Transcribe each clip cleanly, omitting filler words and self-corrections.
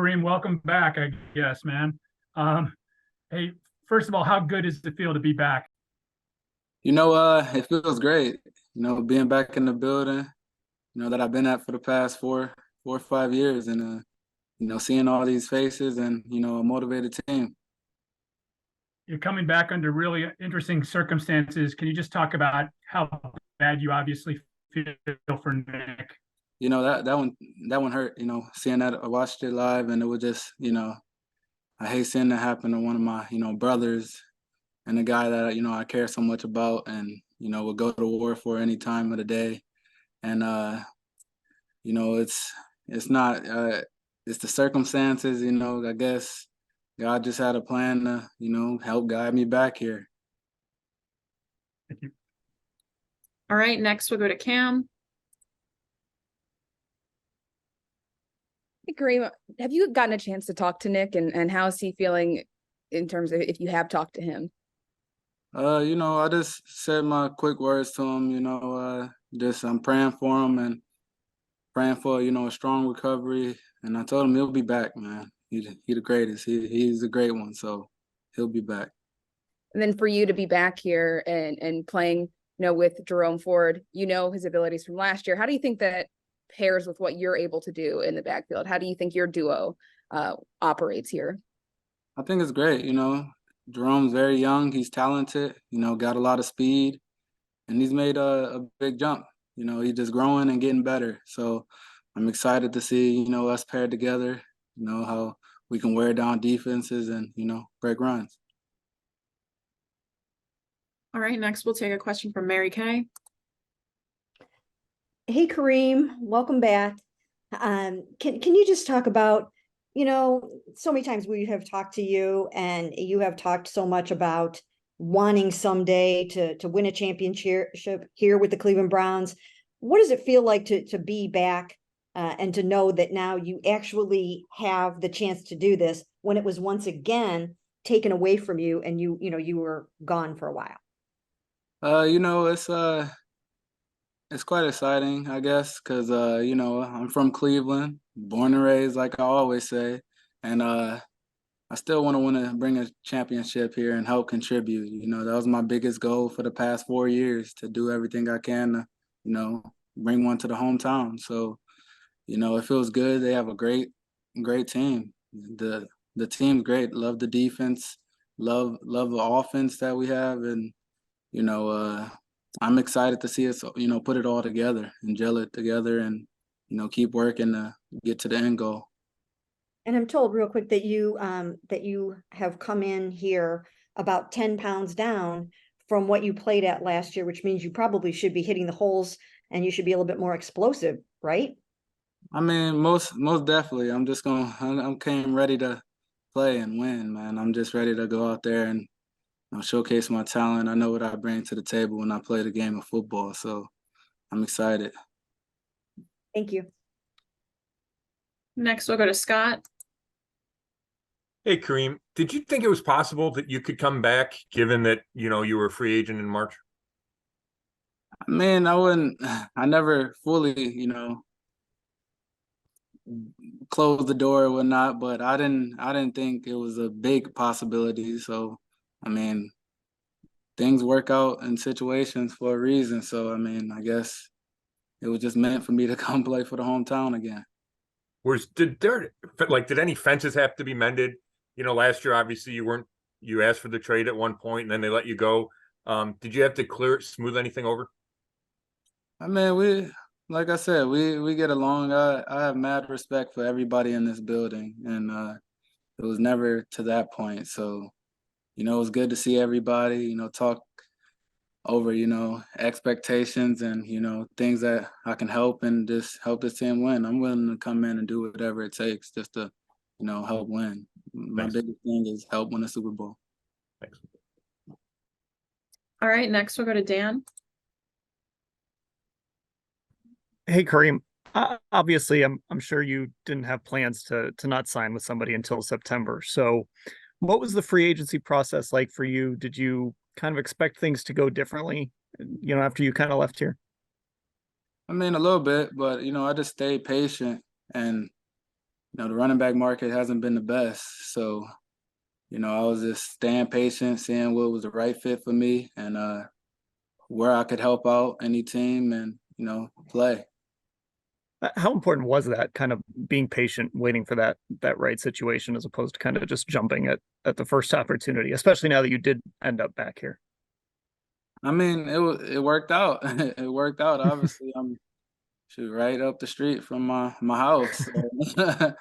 Kareem, welcome back, I guess, man. Um, hey, first of all, how good is it feel to be back? It feels great, being back in the building, that I've been at for the past 4 or 5 years and, seeing all these faces and, a motivated team. You're coming back under really interesting circumstances. Can you just talk about how bad you obviously feel for Nick? That one hurt, seeing that. I watched it live and it was just, I hate seeing that happen to one of my, brothers and a guy that, I care so much about and, would go to war for any time of the day. And, you know, it's not it's the circumstances, I guess God just had a plan to, help guide me back here. Thank you. All right, next we'll go to Cam. Hey, Kareem, have you gotten a chance to talk to Nick and how is he feeling in terms of if you have talked to him? I just said my quick words to him, just I'm praying for him and praying for, a strong recovery. And I told him he'll be back, man. He the greatest. He's the great one, so he'll be back. And then for you to be back here and playing, with Jerome Ford, his abilities from last year. How do you think that pairs with what you're able to do in the backfield? How do you think your duo operates here? I think it's great, Jerome's very young. He's talented, got a lot of speed, and he's made a big jump. He's just growing and getting better. So I'm excited to see, us paired together, how we can wear down defenses and, break runs. All right, next we'll take a question from Mary Kay. Hey, Kareem, welcome back. Can you just talk about, so many times we have talked to you and you have talked so much about wanting someday to win a championship here with the Cleveland Browns. What does it feel like to be back and to know that now you actually have the chance to do this when it was once again taken away from you and you were gone for a while? It's quite exciting, I guess, because I'm from Cleveland, born and raised, like I always say, and I still want to bring a championship here and help contribute. That was my biggest goal for the past 4 years, to do everything I can to, bring one to the hometown. So, it feels good. They have a great team. The team's great. Love the defense. Love the offense that we have, and I'm excited to see us, put it all together and gel it together and, keep working to get to the end goal. And I'm told real quick that you have come in here about 10 pounds down from what you played at last year, which means you probably should be hitting the holes and you should be a little bit more explosive, right? I mean, most definitely. I'm came ready to play and win, man. I'm just ready to go out there and showcase my talent. I know what I bring to the table when I play the game of football, so I'm excited. Thank you. Next we'll go to Scott. Hey, Kareem, did you think it was possible that you could come back given that, you were a free agent in March? I mean, I never fully, close the door or whatnot, but I didn't think it was a big possibility. So, I mean, things work out in situations for a reason. So, I mean, I guess it was just meant for me to come play for the hometown again. Did any fences have to be mended? Last year, obviously you asked for the trade at one point and then they let you go. Did you have to smooth anything over? I mean, like I said, we get along. I have mad respect for everybody in this building, and it was never to that point. So, it was good to see everybody, talk over, expectations and, things that I can help and just help this team win. I'm willing to come in and do whatever it takes just to, help win. My Thanks. biggest thing is help win a Super Bowl. Thanks. All right, next we'll go to Dan. Hey, Kareem. Obviously, I'm sure you didn't have plans to not sign with somebody until September. So, what was the free agency process like for you? Did you kind of expect things to go differently, after you kind of left here? I mean, a little bit, but I just stayed patient and the running back market hasn't been the best. So, I was just staying patient, seeing what was the right fit for me and where I could help out any team and, play. How important was that kind of being patient, waiting for that right situation as opposed to kind of just jumping at the first opportunity, especially now that you did end up back here? I mean, it worked out. It worked out. Obviously, I'm right up the street from my house. So,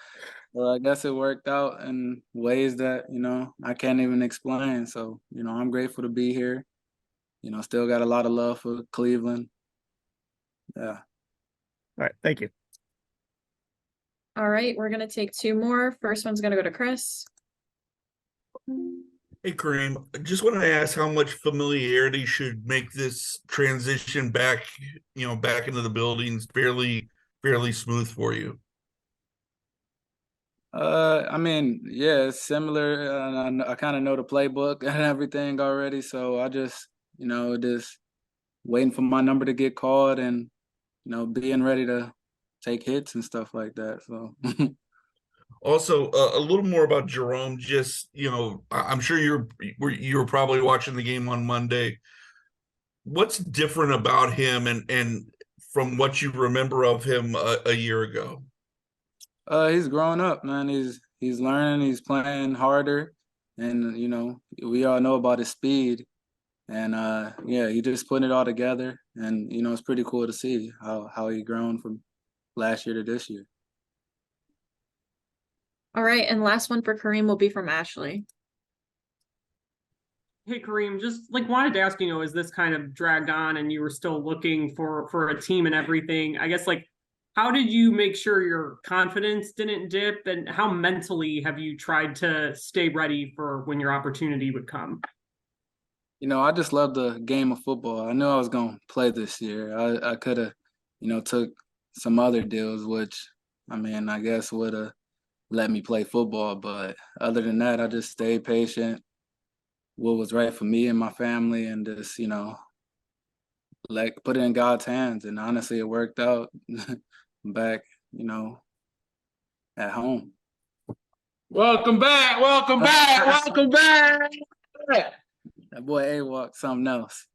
so I guess it worked out in ways that, I can't even explain. So, I'm grateful to be here. Still got a lot of love for Cleveland. Yeah. All right, thank you. All right, we're gonna take two more. First one's gonna go to Chris. Hey, Kareem, I just want to ask how much familiarity should make this transition back, back into the buildings fairly smooth for you? I mean, yeah, it's similar. I kind of know the playbook and everything already. So I just, just waiting for my number to get called and, being ready to take hits and stuff like that. So. Also, a little more about Jerome. Just I'm sure you were probably watching the game on Monday. What's different about him, and from what you remember of him a year ago? He's growing up, man. He's learning. He's playing harder, and we all know about his speed. And yeah, he just putting it all together, and it's pretty cool to see how he grown from last year to this year. All right, and last one for Kareem will be from Ashley. Hey Kareem, just like wanted to ask, as this kind of dragged on and you were still looking for a team and everything, I guess how did you make sure your confidence didn't dip, and how mentally have you tried to stay ready for when your opportunity would come? I just love the game of football. I knew I was gonna play this year. I could have, took some other deals, which I guess would have let me play football. But other than that, I just stayed patient. What was right for me and my family, and just put it in God's hands. And honestly, it worked out. Back, at home. Welcome back, welcome back, welcome back. That boy A-Walk something else.